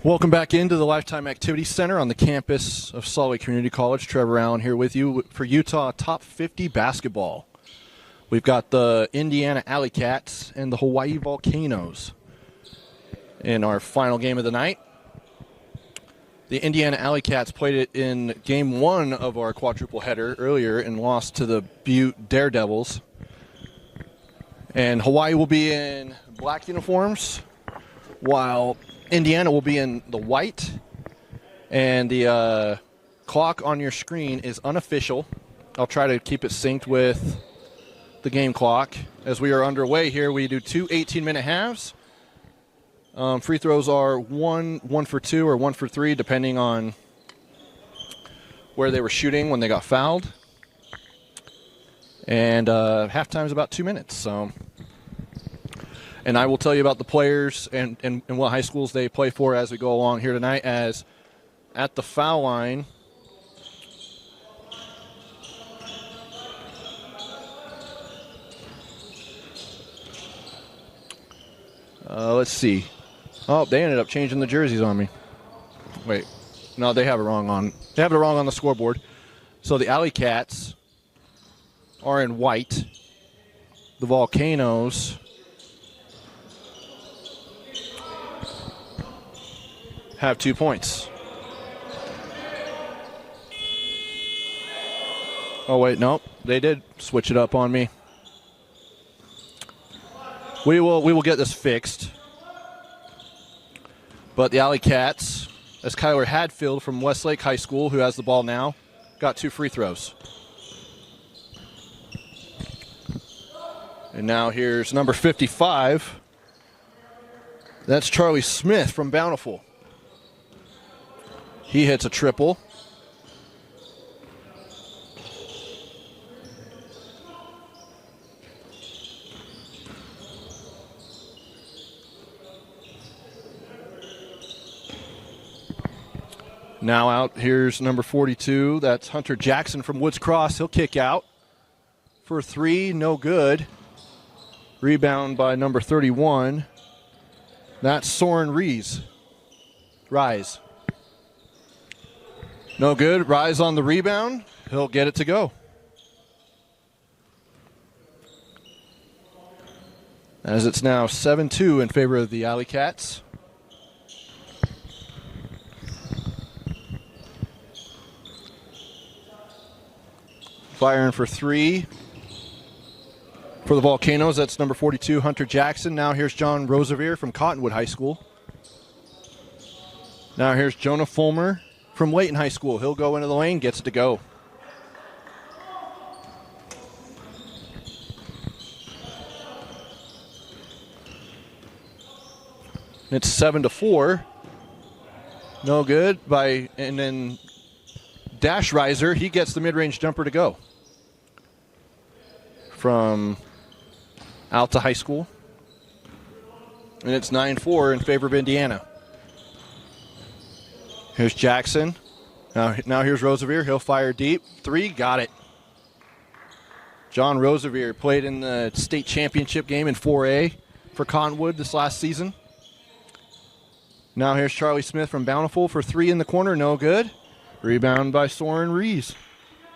Welcome back into the Lifetime Activity Center on the campus of Salt Lake Community College. Trevor Allen here with you for Utah Top 50 basketball. We've got the Indiana Alley Cats and the Hawaii Volcanoes in our final game of the night. The Indiana Alley Cats played it in game one of our quadruple header earlier and lost to the Butte Daredevils. And Hawaii will be in black uniforms, while Indiana will be in the white. And the clock on your screen is unofficial. I'll try to keep it synced with the game clock. As we are underway here, we do two 18-minute halves. Free throws are one for two or 1 for 3, depending on where they were shooting when they got fouled. And halftime is about 2 minutes. And I will tell you about the players and what high schools they play for as we go along here tonight. As at the foul line, let's see. Oh, they ended up changing the jerseys on me. Wait, no, they have it wrong on. They have it wrong on the scoreboard. So the Alley Cats are in white. The Volcanoes have 2 points. Oh wait, nope, they did switch it up on me. We will get this fixed. But the Alley Cats, as Kyler Hadfield from Westlake High School, who has the ball now, got 2 free throws. And now here's number 55. That's Charlie Smith from Bountiful. He hits a triple. Now out, here's number 42. That's Hunter Jackson from Woods Cross. He'll kick out for 3, no good. Rebound by number 31. That's Soren Rise. No good. Rise on the rebound. He'll get it to go. As it's now 7-2 in favor of the Alley Cats. Firing for 3 for the Volcanoes. That's number 42, Hunter Jackson. Now here's John Rosevier from Cottonwood High School. Now here's Jonah Fulmer from Layton High School. He'll go into the lane, gets it to go. It's 7-4. No good and then Dash Riser, he gets the mid-range jumper to go. From Alta High School. And it's 9-4 in favor of Indiana. Here's Jackson. Now here's Rosevier. He'll fire deep. 3, got it. John Rosevier played in the state championship game in 4A for Cottonwood this last season. Now here's Charlie Smith from Bountiful for 3 in the corner. No good. Rebound by Soren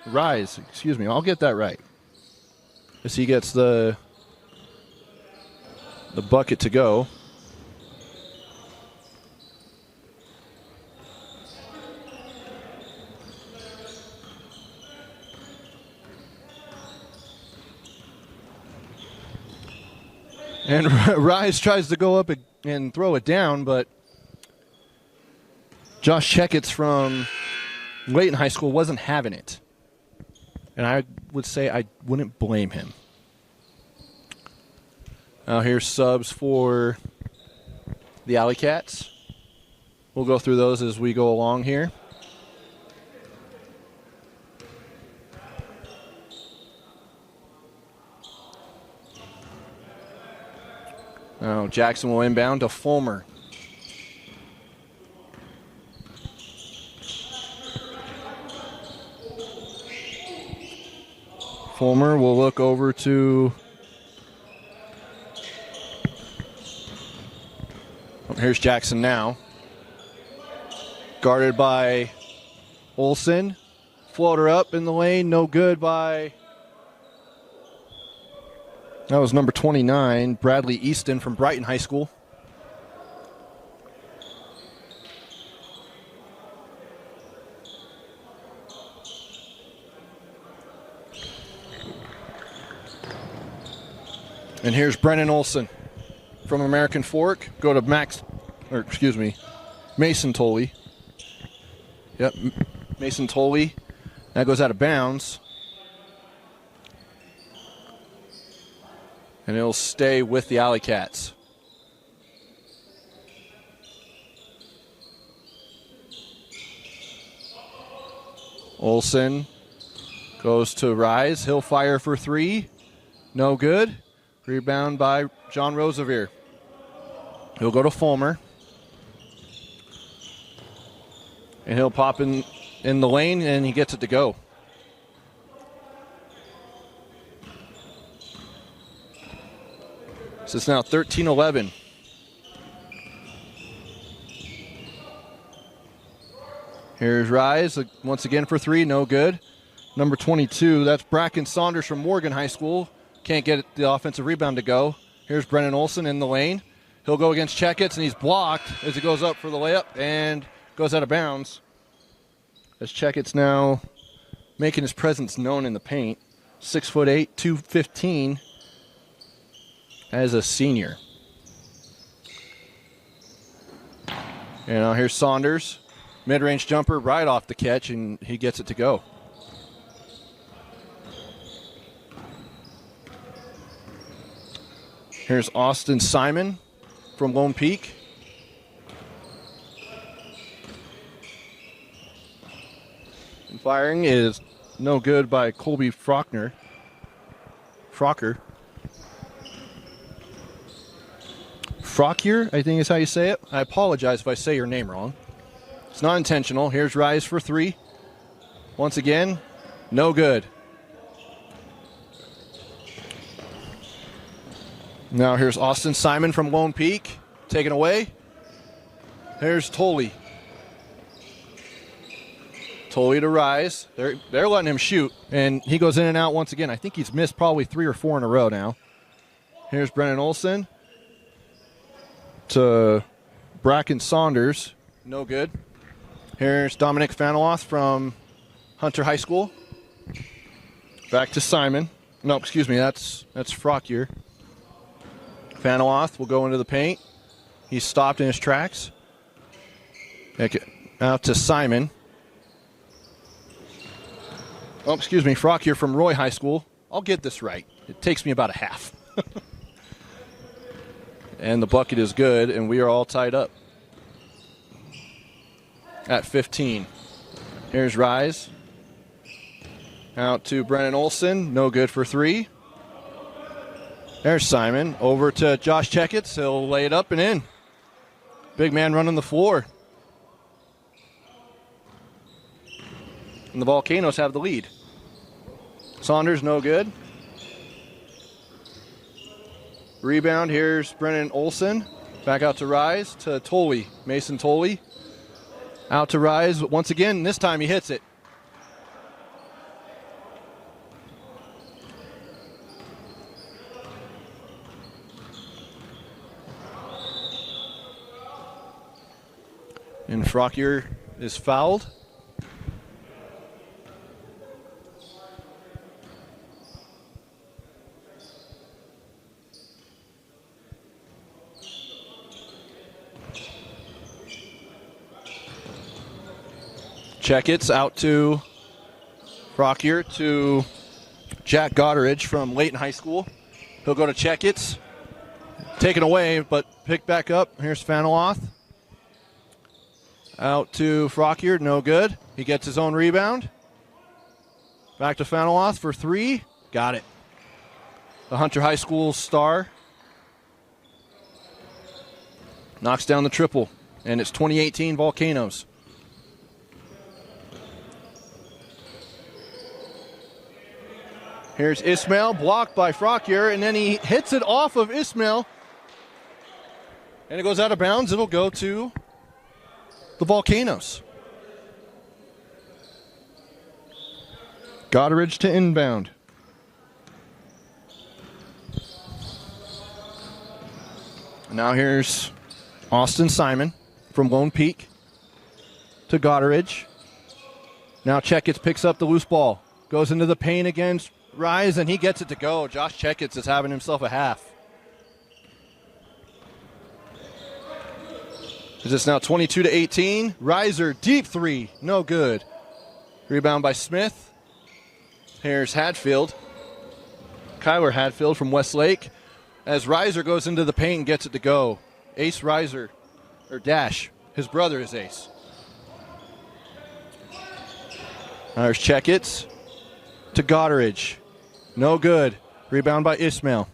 Rise. I'll get that right. As he gets the bucket to go. And Rise tries to go up and throw it down, but Josh Checketts from Layton High School wasn't having it. And I would say I wouldn't blame him. Now here's subs for the Alley Cats. We'll go through those as we go along here. Now Jackson will inbound to Fulmer. Fulmer will look over to... Here's Jackson now. Guarded by Olsen. Floater up in the lane, no good by... That was number 29, Bradley Easton from Brighton High School. And here's Brennan Olsen from American Fork. Go to Mason Tolley. Yep, Mason Tolley. That goes out of bounds. And it'll stay with the Alley Cats. Olsen goes to Rise. He'll fire for three. No good. Rebound by John Rosevier. He'll go to Fulmer. And he'll pop in the lane, and he gets it to go. So it's now 13-11. Here's Rise once again for three, no good. Number 22, that's Bracken Saunders from Morgan High School. Can't get the offensive rebound to go. Here's Brennan Olsen in the lane. He'll go against Checketts, and he's blocked as he goes up for the layup and goes out of bounds. As Checketts now making his presence known in the paint. 6'8", 215 as a senior. And now here's Saunders. Mid-range jumper right off the catch, and he gets it to go. Here's Austin Simon from Lone Peak. And firing is no good by Colby Frocker. Frockier, I think is how you say it. I apologize if I say your name wrong. It's not intentional. Here's Rise for three. Once again, no good. Now here's Austin Simon from Lone Peak. Taken away. Here's Tolley. Tolley to Rise. They're letting him shoot, and he goes in and out once again. I think he's missed probably 3 or 4 in a row now. Here's Brennan Olsen to Bracken Saunders. No good. Here's Dominic Faneloth from Hunter High School. Back to Simon. No, excuse me, that's Frockier. Faneloth will go into the paint. He's stopped in his tracks. Out to Simon. Oh, excuse me, Frockier from Roy High School. I'll get this right. It takes me about a half. And the bucket is good, and we are all tied up at 15. Here's Rise. Out to Brennan Olsen. No good for three. There's Simon. Over to Josh Checketts. He'll lay it up and in. Big man running the floor. And the Volcanoes have the lead. Saunders, no good. Rebound, here's Brennan Olsen. Back out to Rise, to Tolley. Mason Tolley. Out to Rise once again. This time he hits it. And Frockier is fouled. Checketts out to Frockier to Jack Goddardge from Layton High School. He'll go to Checketts. Taken away, but picked back up. Here's Faneloth. Out to Frockier, no good. He gets his own rebound. Back to Faneloth for three. Got it. The Hunter High School star knocks down the triple, and it's 2018 Volcanoes. Here's Ismail, blocked by Frockier, and then he hits it off of Ismail. And it goes out of bounds. It'll go to the Volcanoes. Goddard to inbound. Now here's Austin Simon from Lone Peak to Goddard. Now Checkitz picks up the loose ball. Goes into the paint against Rise, and he gets it to go. Josh Checkitz is having himself a half. It's now 22-18. Riser, deep three, no good. Rebound by Smith. Here's Hadfield. Kyler Hadfield from Westlake. As Riser goes into the paint and gets it to go. Ace Riser, or Dash. His brother is Ace. There's Checkitz to Goddard. No good. Rebound by Ismail.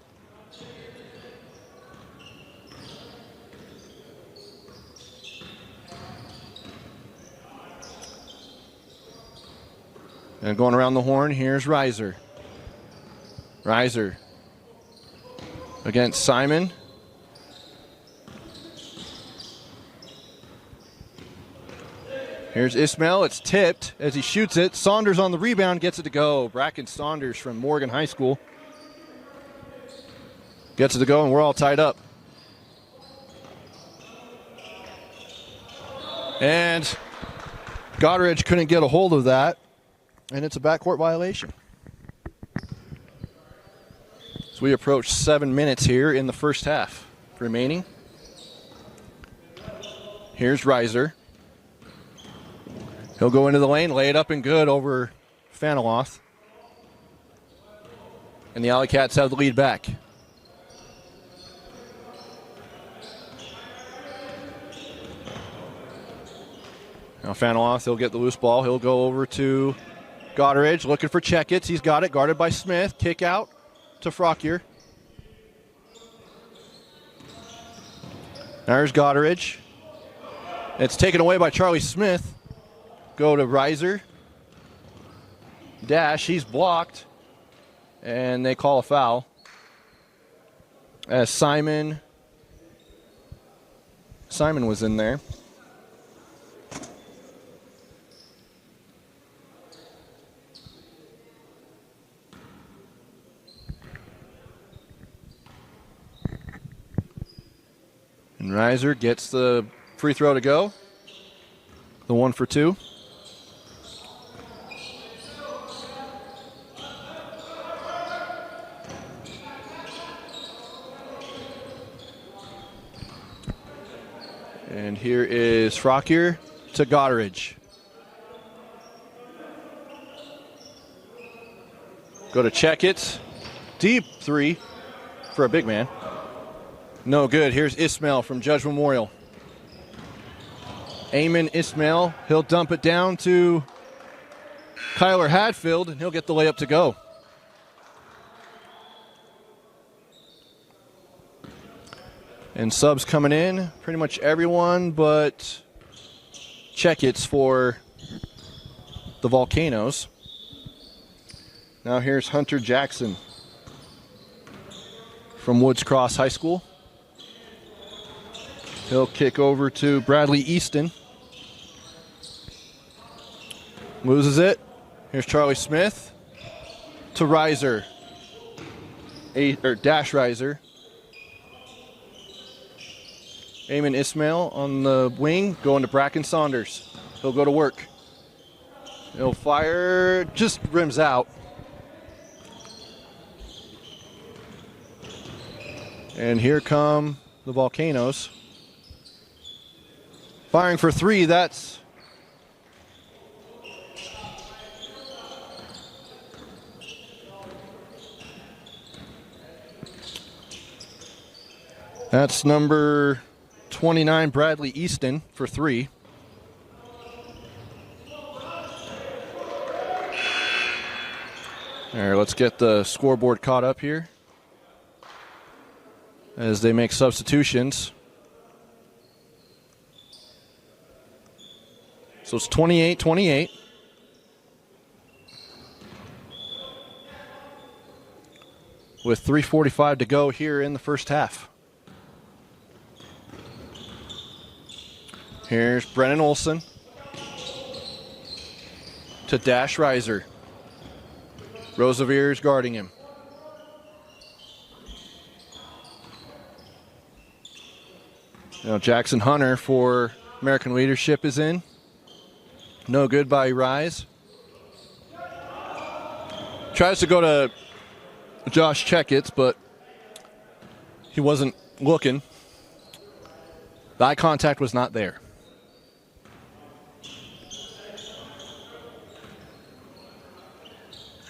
And going around the horn, here's Riser. Riser against Simon. Here's Ismail. It's tipped as he shoots it. Saunders on the rebound, gets it to go. Bracken Saunders from Morgan High School gets it to go, and we're all tied up. And Goddard couldn't get a hold of that, and it's a backcourt violation. So we approach 7 minutes here in the first half remaining. Here's Riser. He'll go into the lane, lay it up and good over Faneloth. And the Alley Cats have the lead back. Now Faneloth, he'll get the loose ball. He'll go over to Goddard, looking for Checkitz. He's got it, guarded by Smith. Kick out to Frockier. There's Goddard. It's taken away by Charlie Smith. Go to Riser. Dash, he's blocked. And they call a foul. As Simon was in there. And Riser gets the free throw to go. The 1 for 2. And here is Frockier to Goddard. Go to Checkitz. Deep three for a big man. No good. Here's Ismail from Judge Memorial. Eamon Ismail. He'll dump it down to Kyler Hadfield, and he'll get the layup to go. And subs coming in, pretty much everyone but Checkitz for the Volcanoes. Now here's Hunter Jackson from Woods Cross High School. He'll kick over to Bradley Easton. Loses it. Here's Charlie Smith to Riser. Dash Riser. Eamon Ismail on the wing, going to Bracken Saunders. He'll go to work. He'll fire, just rims out. And here come the Volcanoes. Firing for three, that's number 29, Bradley Easton, for three. All right, let's get the scoreboard caught up here as they make substitutions. So it's 28-28. With 3:45 to go here in the first half. Here's Brennan Olson to Dash Riser. Rosevere's guarding him. Now Jackson Hunter for American Leadership is in. No good by Rise. Tries to go to Josh Checketts, but he wasn't looking. The eye contact was not there.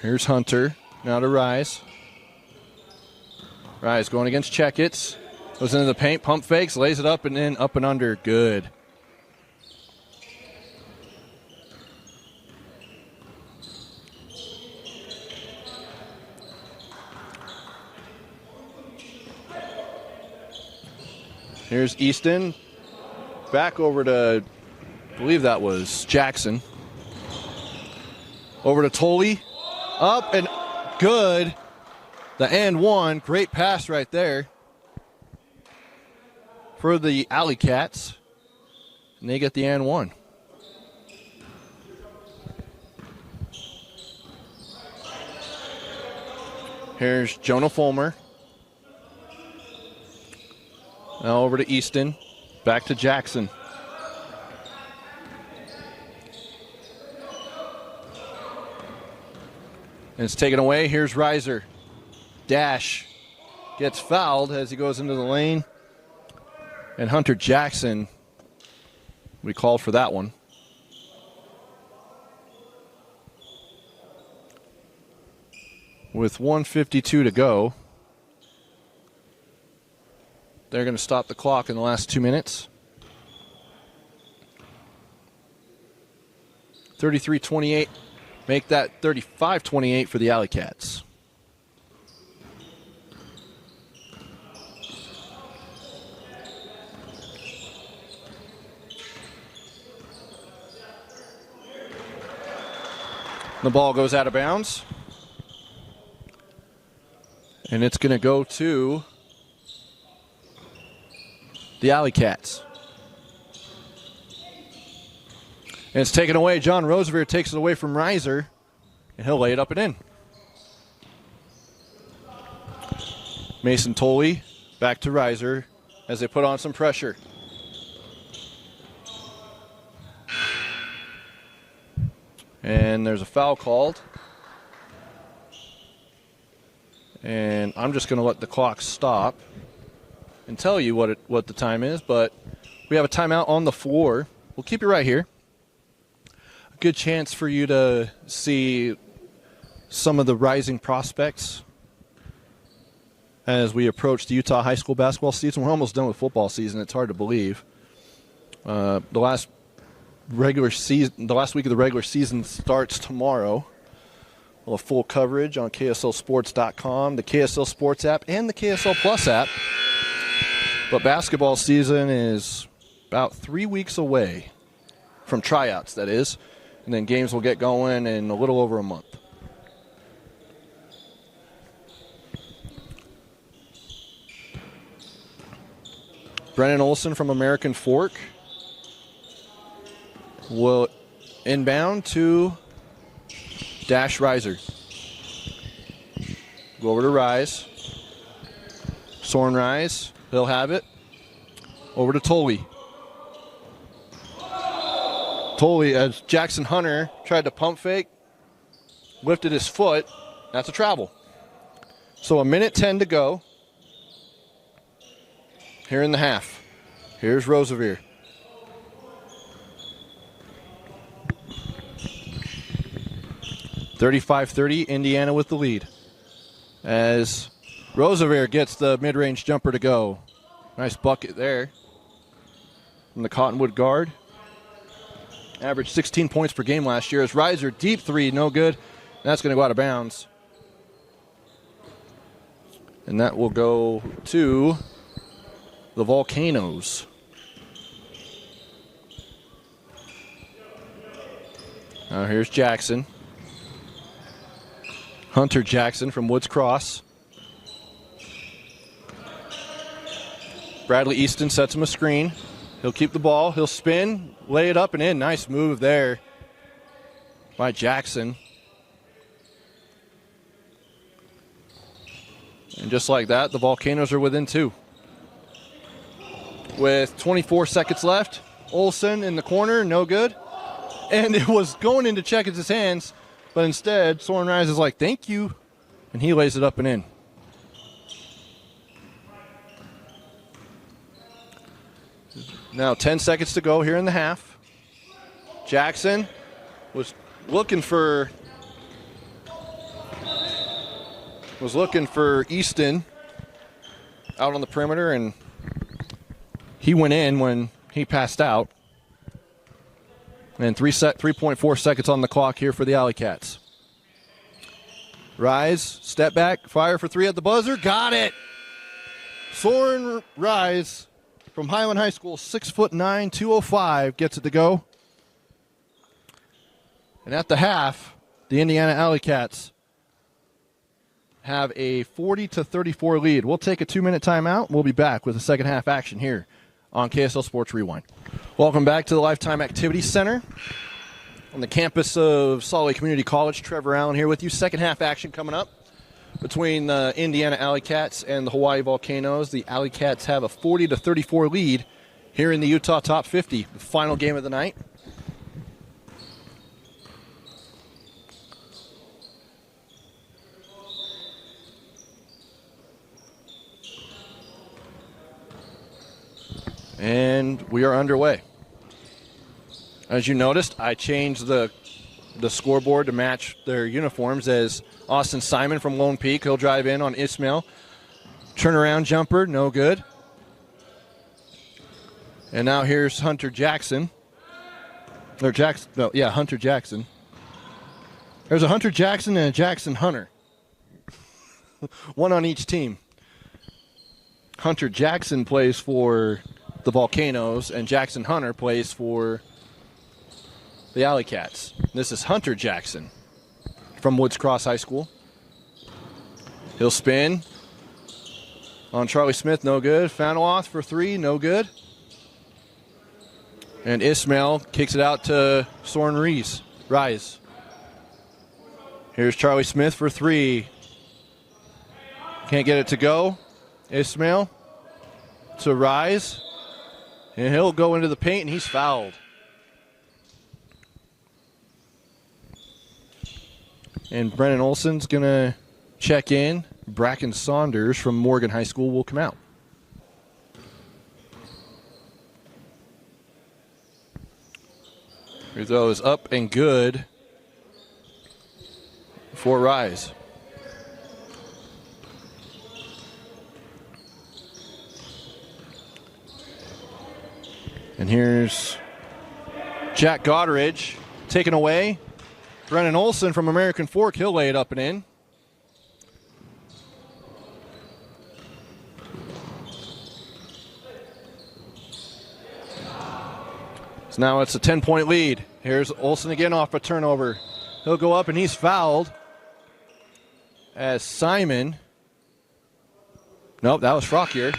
Here's Hunter, now to Rise. Rise going against Checketts. Goes into the paint, pump fakes, lays it up and in, up and under. Good. Here's Easton. Back over to, I believe that was Jackson. Over to Tolley. Up and good. The and one. Great pass right there for the Alley Cats. And they get the and one. Here's Jonah Fulmer. Now over to Easton. Back to Jackson. And it's taken away. Here's Reiser. Dash. Gets fouled as he goes into the lane. And Hunter Jackson, we called for that one. With 1:52 to go, they're going to stop the clock in the last 2 minutes. 33-28. Make that 35-28 for the Alley Cats. The ball goes out of bounds. And it's going to go to the Alley Cats. And it's taken away. John Rosevere takes it away from Reiser, and he'll lay it up and in. Mason Tolley back to Reiser as they put on some pressure. And there's a foul called. And I'm just going to let the clock stop and tell you what the time is, but we have a timeout on the floor. We'll keep you right here. A good chance for you to see some of the rising prospects as we approach the Utah high school basketball season. We're almost done with football season. It's hard to believe. The last week of the regular season starts tomorrow. We'll have full coverage on KSLSports.com, the KSL Sports app, and the KSL Plus app. But basketball season is about 3 weeks away from tryouts, that is. And then games will get going in a little over a month. Brennan Olson from American Fork will inbound to Dash Reiser. Go over to Rise. Soren Rise. He'll have it. Over to Tolley. Tolley, as Jackson Hunter tried to pump fake, lifted his foot. That's a travel. So 1:10 to go here in the half. Here's Rosevere. (35-30), Indiana with the lead. As Rosevere gets the mid-range jumper to go. Nice bucket there from the Cottonwood guard. Averaged 16 points per game last year. As Reiser, deep three, no good. That's going to go out of bounds. And that will go to the Volcanoes. Now here's Jackson. Hunter Jackson from Woods Cross. Bradley Easton sets him a screen. He'll keep the ball. He'll spin, lay it up and in. Nice move there by Jackson. And just like that, the Volcanoes are within 2. With 24 seconds left, Olsen in the corner, no good. And it was going into Checkins' hands, but instead, Soren Rise is like, thank you. And he lays it up and in. Now 10 seconds to go here in the half. Jackson was looking for Easton out on the perimeter, and he went in when he passed out. And 3.4 seconds on the clock here for the Alley Cats. Rise, step back, fire for 3 at the buzzer. Got it! Soren Rise from Highland High School, 6'9", 205, gets it to go. And at the half, the Indiana Alley Cats have a 40-34 lead. We'll take a 2-minute timeout. We'll be back with the second half action here on KSL Sports Rewind. Welcome back to the Lifetime Activity Center on the campus of Salt Lake Community College. Trevor Allen here with you. Second half action coming up between the Indiana Alley Cats and the Hawaii Volcanoes. The Alley Cats have a 40-34 lead here in the Utah Top 50, the final game of the night. And we are underway. As you noticed, I changed the scoreboard to match their uniforms as Austin Simon from Lone Peak. He'll drive in on Ismail. Turnaround jumper, no good. And now here's Hunter Jackson. Hunter Jackson. There's a Hunter Jackson and a Jackson Hunter. One on each team. Hunter Jackson plays for the Volcanoes, and Jackson Hunter plays for the Alley Cats. This is Hunter Jackson from Woods Cross High School. He'll spin on Charlie Smith, no good. Fanoff for 3, no good. And Ismail kicks it out to Soren Rise. Here's Charlie Smith for 3. Can't get it to go. Ismail to Rise. And he'll go into the paint, and he's fouled. And Brennan Olson's going to check in. Bracken Saunders from Morgan High School will come out. Free throw is up and good for Rise. And here's Jack Goddard taken away. Brennan Olson from American Fork, he'll lay it up and in. So now it's a 10-point lead. Here's Olson again off a turnover. He'll go up and he's fouled as Simon. Nope, that was Frockier.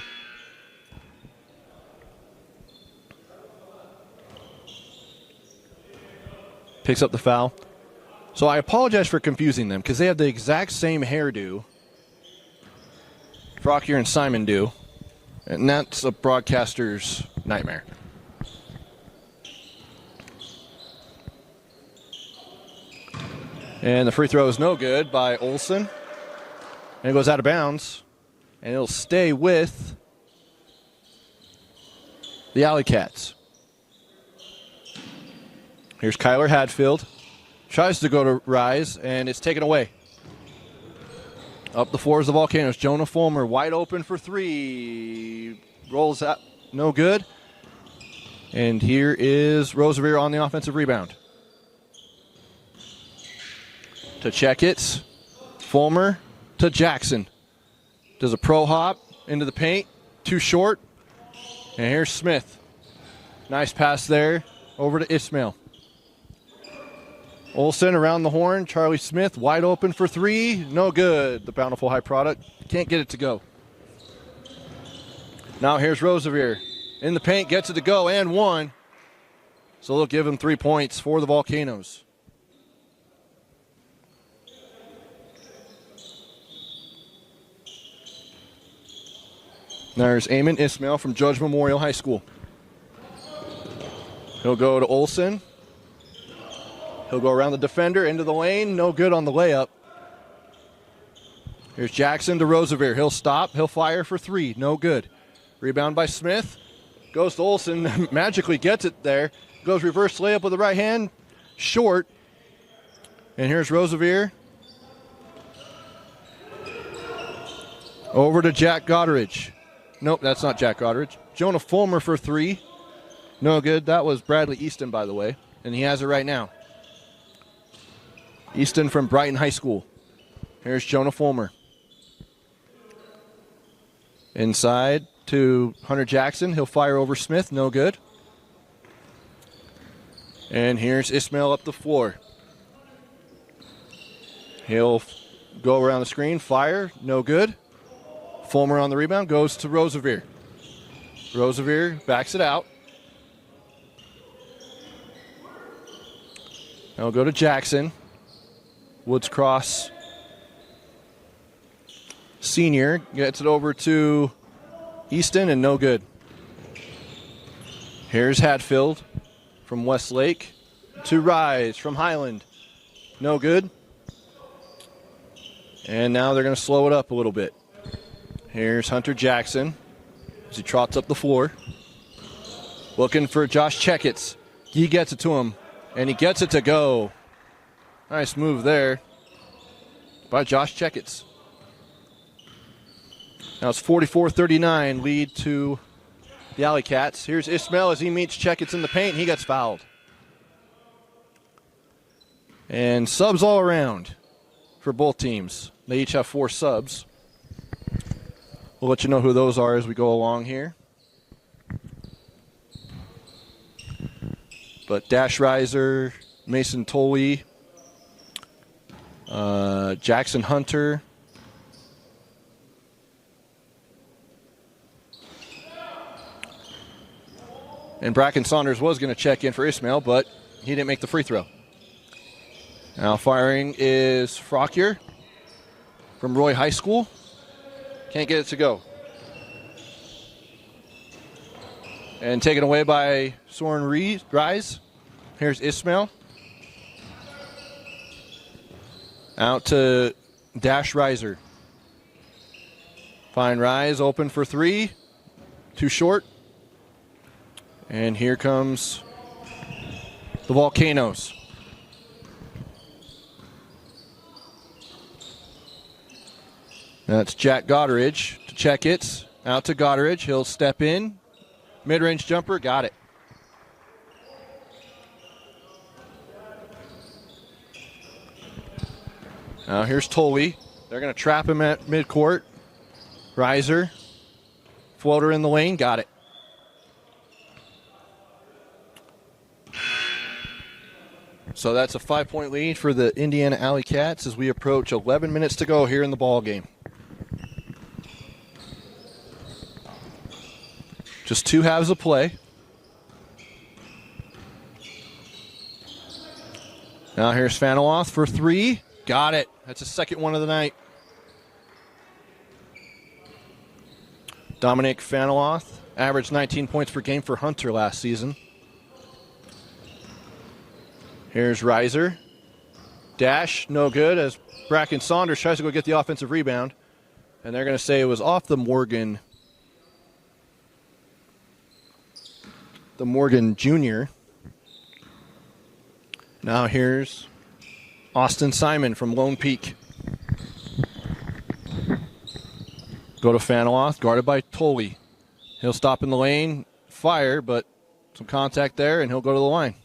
Picks up the foul. So I apologize for confusing them because they have the exact same hairdo. Frockier and Simon do. And that's a broadcaster's nightmare. And the free throw is no good by Olson. And it goes out of bounds. And it'll stay with the Alley Cats. Here's Kyler Hadfield. Tries to go to Rise, and it's taken away. Up the floor is the Volcanoes. Jonah Fulmer wide open for 3. Rolls out. No good. And here is Roosevelt on the offensive rebound. To check it. Fulmer to Jackson. Does a pro hop into the paint. Too short. And here's Smith. Nice pass there over to Ismail. Olsen around the horn. Charlie Smith wide open for 3. No good. The Bountiful High product. Can't get it to go. Now here's Roosevelt. In the paint. Gets it to go and 1. So they'll give him 3 points for the Volcanoes. There's Eamon Ismail from Judge Memorial High School. He'll go to Olson. He'll go around the defender into the lane. No good on the layup. Here's Jackson to Roosevelt. He'll stop. He'll fire for three. No good. Rebound by Smith. Goes to Olson. Magically gets it there. Goes reverse layup with the right hand. Short. And here's Roosevelt. Over to Jack Goddard. Nope, that's not Jack Goddard. Jonah Fulmer for three. No good. That was Bradley Easton, by the way. And he has it right now. Easton from Brighton High School. Here's Jonah Fulmer. Inside to Hunter Jackson. He'll fire over Smith. No good. And here's Ismail up the floor. He'll go around the screen. Fire. No good. Fulmer on the rebound. Goes to Roosevelt. Roosevelt backs it out. He'll go to Jackson. Woods Cross Senior gets it over to Easton and no good. Here's Hatfield from Westlake to Rise from Highland. No good. And now they're going to slow it up a little bit. Here's Hunter Jackson as he trots up the floor. Looking for Josh Checketts. He gets it to him, and he gets it to go. Nice move there by Josh Checketts. Now it's 44-39, lead to the Alley Cats. Here's Ismail as he meets Checketts in the paint. He gets fouled. And subs all around for both teams. They each have 4 subs. We'll let you know who those are as we go along here. But Dash Riser, Mason Tolley, Jackson Hunter, and Bracken Saunders was going to check in for Ismail, but he didn't make the free throw. Now firing is Frockier from Roy High School. Can't get it to go. And taken away by Soren Rise. Here's Ismail. Out to Dash Riser. Fine Rise open for three. Too short. And here comes the Volcanoes. That's Jack Goddard to Checketts. Out to Goddard. He'll step in. Mid-range jumper. Got it. Now here's Tolley. They're going to trap him at midcourt. Riser. Floater in the lane. Got it. So that's a 5-point lead for the Indiana Alley Cats as we approach 11 minutes to go here in the ball game. Just 2 halves of play. Now here's Faniloth for 3. Got it. That's his second one of the night. Dominic Faniloth averaged 19 points per game for Hunter last season. Here's Riser. Dash, no good as Bracken Saunders tries to go get the offensive rebound. And they're going to say it was off the Morgan Jr. Now here's Austin Simon from Lone Peak. Go to Faniloth, guarded by Tolley. He'll stop in the lane, fire, but some contact there, and he'll go to the line.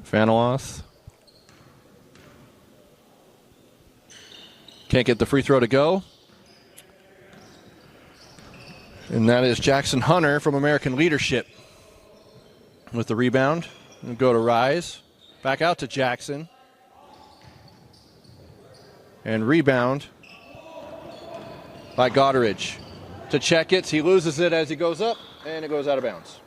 Faniloth. Can't get the free throw to go. And that is Jackson Hunter from American Leadership with the rebound. And go to Rise. Back out to Jackson. And rebound by Goddard. To Checketts. He loses it as he goes up, and it goes out of bounds.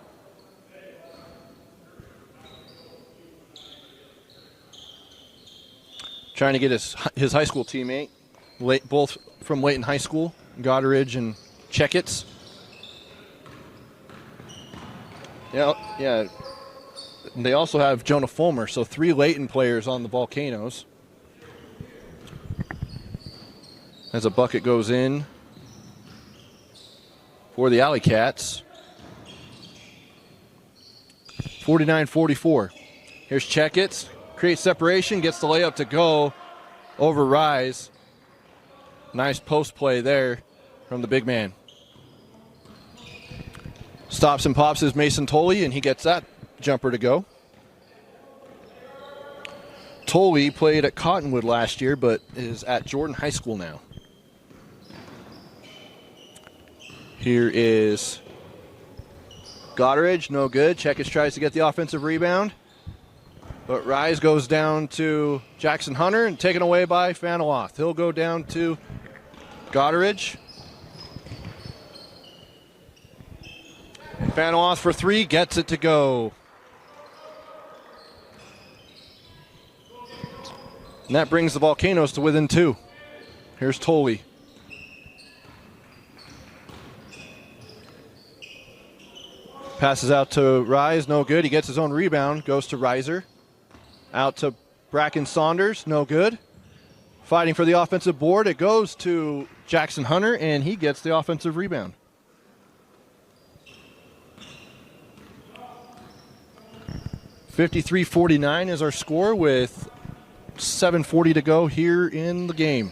trying to get his high school teammate, both from Layton High School, Goddard and Checketts. Yeah. And they also have Jonah Fulmer, so 3 Layton players on the Volcanoes. As a bucket goes in for the Alley Cats. 49-44. Here's Checketts. Creates separation, gets the layup to go over Rise. Nice post play there from the big man. Stops and pops is Mason Tolley, and he gets that jumper to go. Tolley played at Cottonwood last year, but is at Jordan High School now. Here is Goddard, no good. Checketts tries to get the offensive rebound, but Rise goes down to Jackson Hunter and taken away by Faniloth. He'll go down to Goddard. Faniloth for 3, gets it to go. And that brings the Volcanoes to within 2. Here's Tolley. Passes out to Rise, no good. He gets his own rebound, goes to Reiser. Out to Bracken Saunders, no good. Fighting for the offensive board, it goes to Jackson Hunter, and he gets the offensive rebound. $53-49 is our score with 7:40 to go here in the game.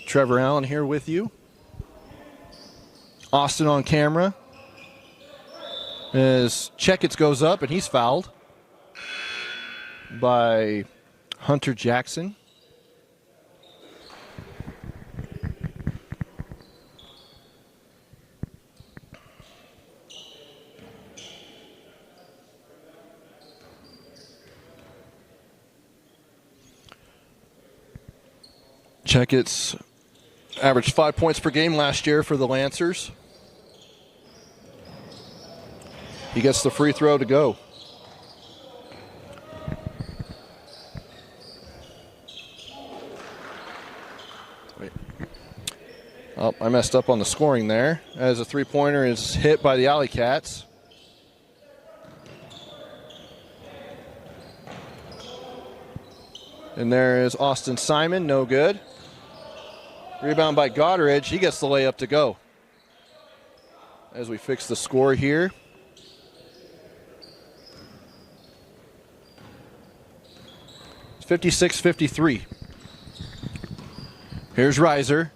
Trevor Allen here with you. Austin on camera. As Checketts goes up, and he's fouled by Hunter Jackson. Checketts averaged 5 points per game last year for the Lancers. He gets the free throw to go. Wait. Oh, I messed up on the scoring there, as a three-pointer is hit by the Alley Cats. And there is Austin Simon, no good. Rebound by Goddard. He gets the layup to go. As we fix the score here. It's 56-53. Here's Reiser.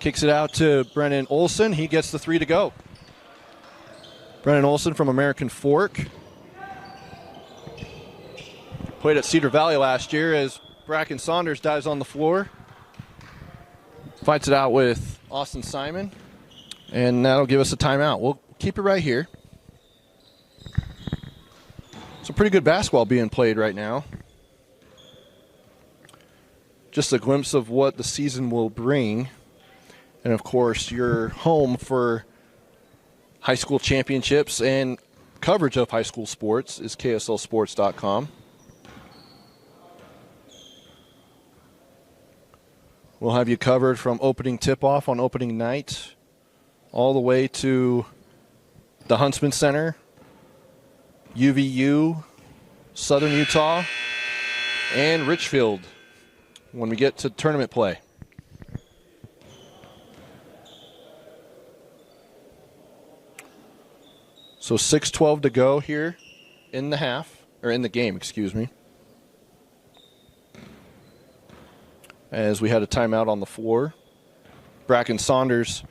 Kicks it out to Brennan Olson. He gets the 3 to go. Brennan Olson from American Fork. Played at Cedar Valley last year as Bracken Saunders dives on the floor. Fights it out with Austin Simon. And that'll give us a timeout. We'll keep it right here. Some pretty good basketball being played right now. Just a glimpse of what the season will bring. And, of course, your home for high school championships and coverage of high school sports is KSLSports.com. We'll have you covered from opening tip-off on opening night all the way to the Huntsman Center, UVU, Southern Utah, and Richfield when we get to tournament play. So 6:12 to go here in the half, or in the game, excuse me. As we had a timeout on the floor. Bracken Saunders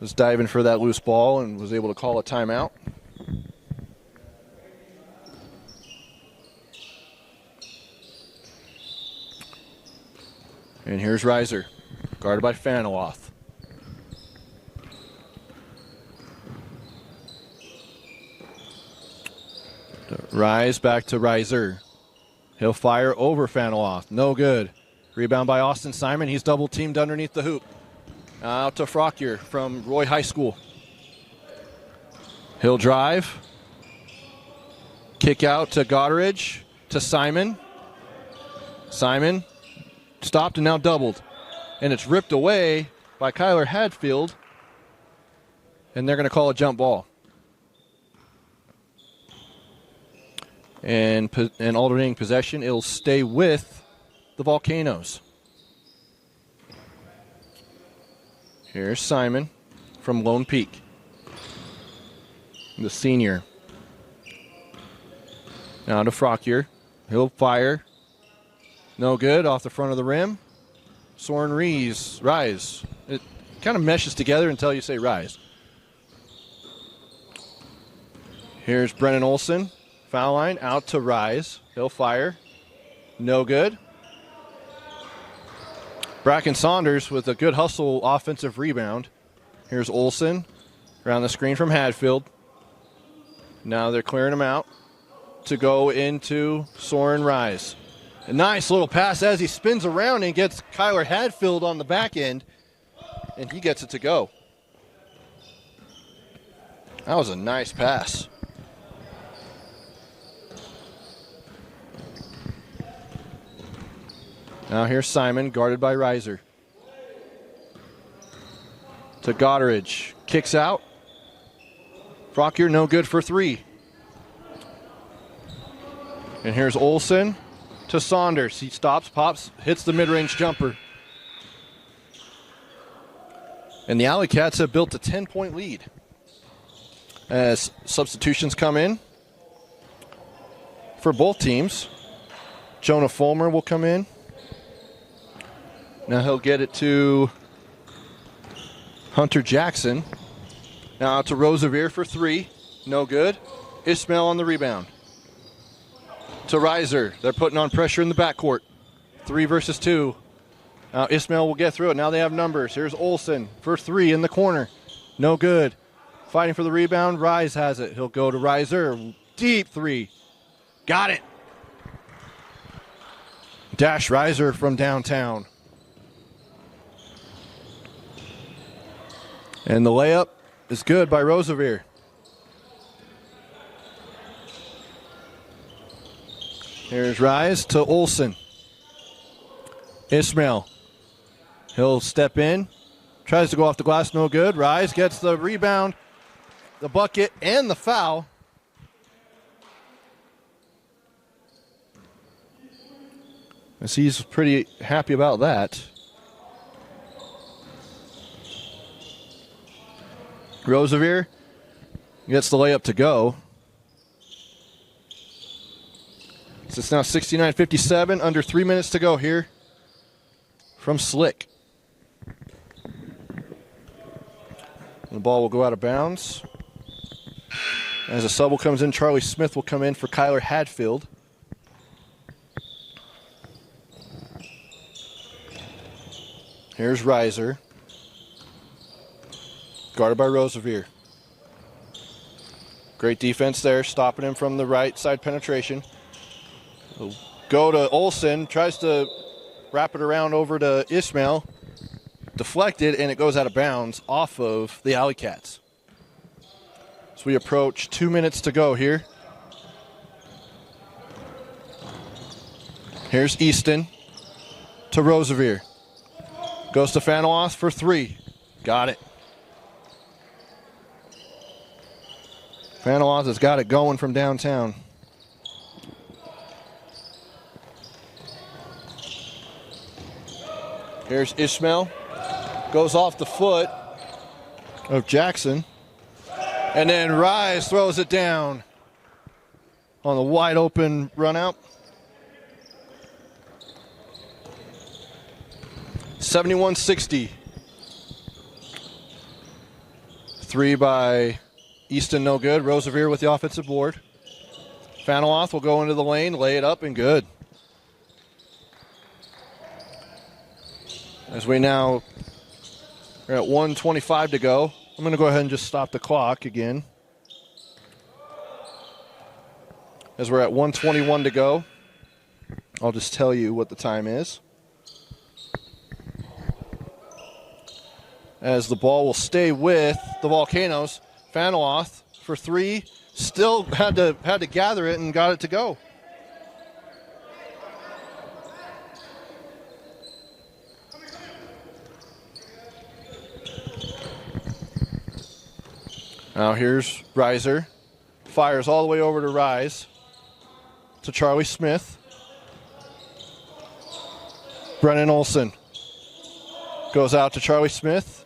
was diving for that loose ball and was able to call a timeout. And here's Reiser, guarded by Faniloth. Rise back to Reiser. He'll fire over Faniloth. No good. Rebound by Austin Simon. He's double teamed underneath the hoop. Out to Frockier from Roy High School. He'll drive. Kick out to Goddard, to Simon. Simon stopped and now doubled. And it's ripped away by Kyler Hadfield. And they're going to call a jump ball. And alternating possession, it'll stay with the Volcanoes. Here's Simon from Lone Peak, the senior. Now to Frockier. He'll fire. No good. Off the front of the rim. Soren Rise. It kind of meshes together until you say Rise. Here's Brennan Olson. Foul line. Out to Rise. He'll fire. No good. Bracken Saunders with a good hustle offensive rebound. Here's Olson around the screen from Hadfield. Now they're clearing him out to go into Soren Rise. A nice little pass as he spins around and gets Kyler Hadfield on the back end, and he gets it to go. That was a nice pass. Now here's Simon, guarded by Reiser. To Goddardge. Kicks out. Frockier, no good for three. And here's Olson to Saunders. He stops, pops, hits the mid-range jumper. And the Alley Cats have built a 10-point lead. As substitutions come in for both teams. Jonah Fulmer will come in. Now he'll get it to Hunter Jackson. Now out to Rosevear for three. No good. Ismail on the rebound. To Reiser. They're putting on pressure in the backcourt. 3 versus 2. Now Ismail will get through it. Now they have numbers. Here's Olson for three in the corner. No good. Fighting for the rebound. Rise has it. He'll go to Reiser. Deep three. Got it. Dash Reiser from downtown. And the layup is good by Rosevear. Here's Rise to Olson. Ismail. He'll step in. Tries to go off the glass, no good. Rise gets the rebound, the bucket, and the foul. As he's pretty happy about that. Rosevear gets the layup to go. So it's now 69-57, under 3 minutes to go here from Slick. And the ball will go out of bounds. As a sub comes in, Charlie Smith will come in for Kyler Hadfield. Here's Reiser. Guarded by Rosevear. Great defense there, stopping him from the right side penetration. He'll go to Olson, tries to wrap it around over to Ismail. Deflected, and it goes out of bounds off of the Alley Cats. So we approach 2 minutes to go here. Here's Easton to Rosevear. Goes to Faneloth for three. Got it. Faneloth has got it going from downtown. Here's Ismail. Goes off the foot of Jackson. And then Rise throws it down on the wide open run out. 71-60. Three by Easton, no good. Rosevear with the offensive board. Faneloth will go into the lane, lay it up, and good. As we now are at 1:25 to go. I'm going to go ahead and just stop the clock again. As we're at 1:21 to go, I'll just tell you what the time is. As the ball will stay with the Volcanoes. Faneloth for three. Still had to gather it and got it to go. Now here's Reiser. Fires all the way over to Rise. To Charlie Smith. Brennan Olson. Goes out to Charlie Smith.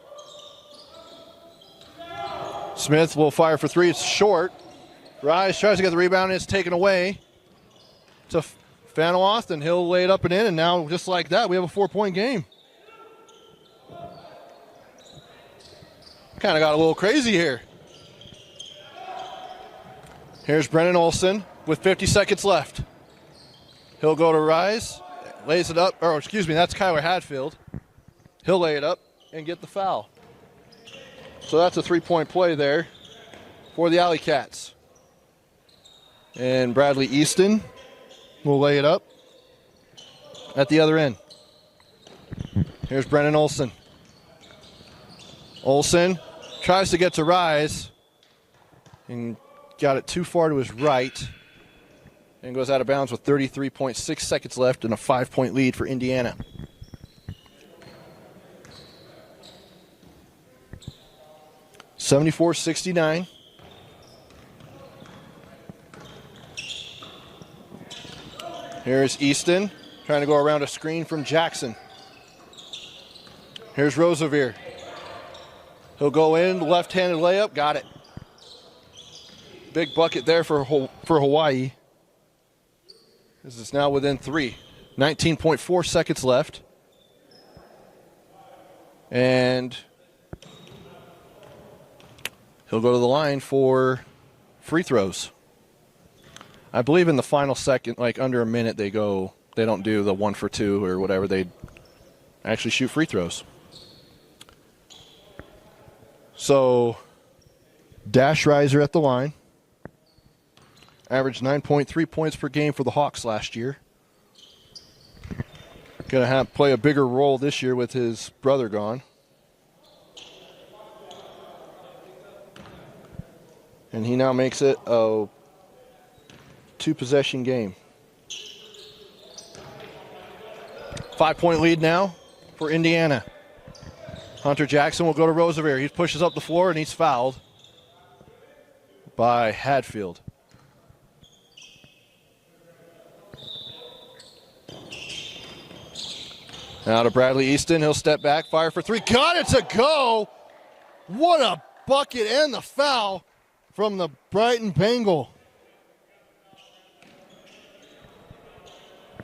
Smith will fire for three. It's short. Rise tries to get the rebound, and it's taken away to Fanoth, and he'll lay it up and in, and now just like that, we have a 4-point game. Kind of got a little crazy here. Here's Brennan Olson with 50 seconds left. He'll go to Rise, lays it up, or excuse me, that's Kyler Hadfield. He'll lay it up and get the foul. So that's a 3-point play there for the Alley Cats. And Bradley Easton will lay it up at the other end. Here's Brennan Olson. Olson tries to get to Rise and got it too far to his right and goes out of bounds with 33.6 seconds left and a 5-point lead for Indiana. (74-69). Here's Easton trying to go around a screen from Jackson. Here's Rosevier. He'll go in, left-handed layup, got it. Big bucket there for Hawaii. This is now within 3. 19.4 seconds left. And he'll go to the line for free throws. I believe in the final second, like under a minute, they don't do the 1 for 2 or whatever. They actually shoot free throws. So, Dash Reiser at the line. Averaged 9.3 points per game for the Hawks last year. Going to play a bigger role this year with his brother gone. And he now makes it a 2-possession game. 5-point lead now for Indiana. Hunter Jackson will go to Rosevier. He pushes up the floor and he's fouled by Hadfield. Now to Bradley Easton. He'll step back, fire for 3. Got it to go. What a bucket and the foul from the Brighton Bengal.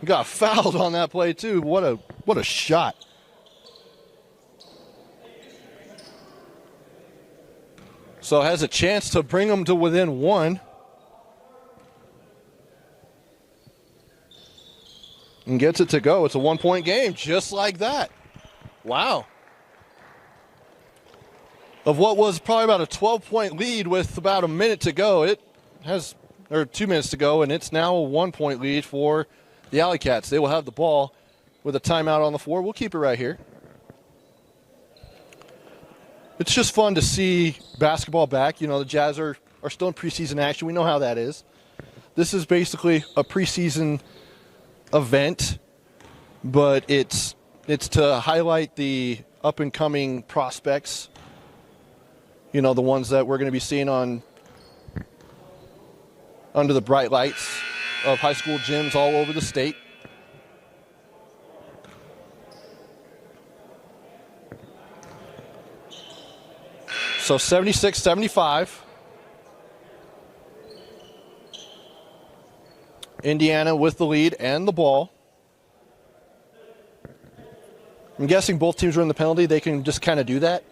He got fouled on that play too. What a shot. So has a chance to bring them to within 1. And gets it to go. It's a 1-point game, just like that. Wow. Of what was probably about a 12-point lead with about a minute to go, or 2 minutes to go, and it's now a 1-point lead for the Alley Cats. They will have the ball with a timeout on the floor. We'll keep it right here. It's just fun to see basketball back. You know, the Jazz are still in preseason action. We know how that is. This is basically a preseason event, but it's to highlight the up-and-coming prospects. You know, the ones that we're going to be seeing under the bright lights of high school gyms all over the state. So 76-75. Indiana with the lead and the ball. I'm guessing both teams are in the penalty. They can just kind of do that.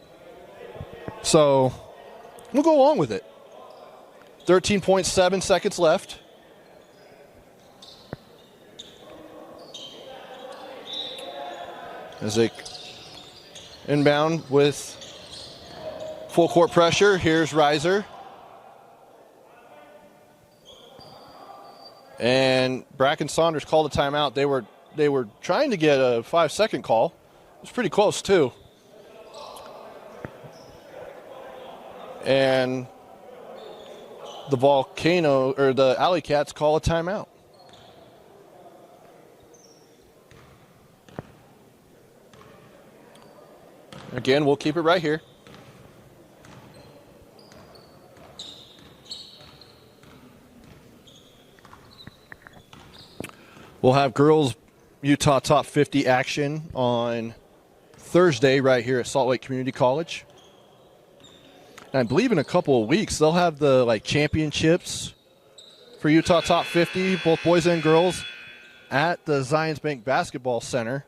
So we'll go along with it. 13.7 seconds left. As they inbound with full court pressure. Here's Reiser. And Bracken Saunders called a timeout. They were trying to get a 5-second call. It was pretty close too. And the Alley Cats call a timeout. Again, we'll keep it right here. We'll have girls Utah Top 50 action on Thursday right here at Salt Lake Community College. And I believe in a couple of weeks they'll have the championships for Utah Top 50, both boys and girls, at the Zions Bank Basketball Center,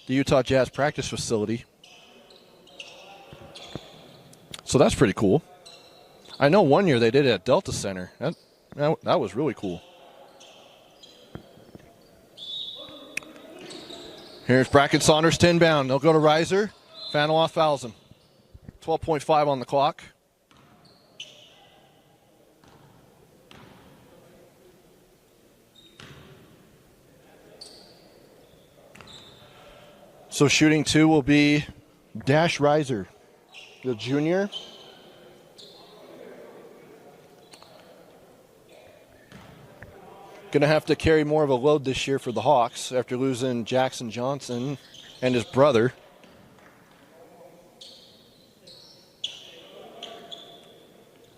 the Utah Jazz practice facility. So that's pretty cool. I know one year they did it at Delta Center. That was really cool. Here's Bracken Saunders to inbound. They'll go to Reiser. Faniloff fouls him. 12.5 on the clock. So shooting 2 will be Dash Reiser, the junior. Going to have to carry more of a load this year for the Hawks after losing Jackson Johnson and his brother.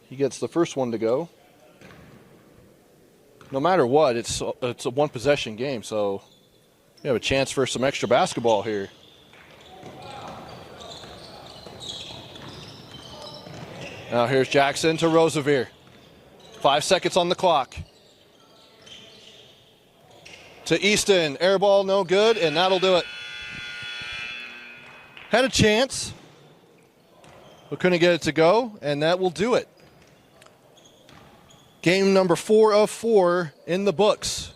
He gets the first one to go. No matter what, it's a one-possession game, so you have a chance for some extra basketball here. Now here's Jackson to Roosevelt. 5 seconds on the clock. To Easton, air ball no good, and that'll do it. Had a chance, but couldn't get it to go, and that will do it. Game number 4 of 4 in the books.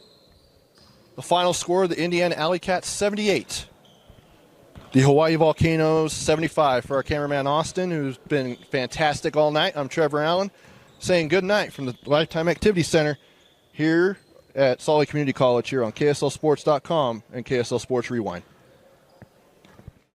The final score, the Indiana Alley Cats 78. The Hawaii Volcanoes 75. For our cameraman Austin, who's been fantastic all night, I'm Trevor Allen, saying good night from the Lifetime Activity Center here at Salt Lake Community College here on KSLSports.com and KSL Sports Rewind.